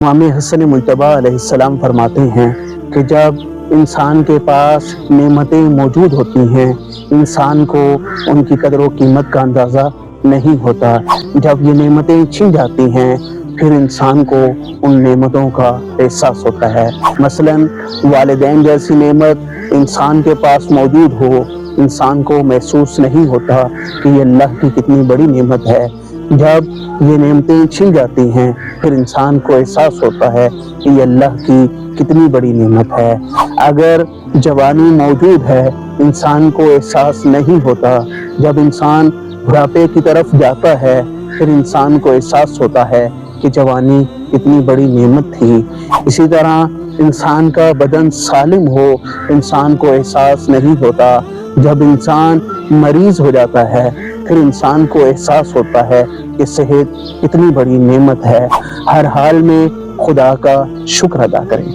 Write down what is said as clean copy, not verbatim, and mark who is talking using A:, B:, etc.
A: امام حسن مجتبی علیہ السلام فرماتے ہیں کہ جب انسان کے پاس نعمتیں موجود ہوتی ہیں، انسان کو ان کی قدر و قیمت کا اندازہ نہیں ہوتا۔ جب یہ نعمتیں چھن جاتی ہیں پھر انسان کو ان نعمتوں کا احساس ہوتا ہے۔ مثلاً والدین جیسی نعمت انسان کے پاس موجود ہو، انسان کو محسوس نہیں ہوتا کہ یہ اللہ کی کتنی بڑی نعمت ہے۔ جب یہ نعمتیں چھن جاتی ہیں پھر انسان کو احساس ہوتا ہے کہ یہ اللہ کی کتنی بڑی نعمت ہے۔ اگر جوانی موجود ہے انسان کو احساس نہیں ہوتا، جب انسان بڑھاپے کی طرف جاتا ہے پھر انسان کو احساس ہوتا ہے کہ جوانی کتنی بڑی نعمت تھی۔ اسی طرح انسان کا بدن سالم ہو، انسان کو احساس نہیں ہوتا، جب انسان مریض ہو جاتا ہے پھر انسان کو احساس ہوتا ہے کہ صحت کتنی بڑی نعمت ہے۔ ہر حال میں خدا کا شکر ادا کریں۔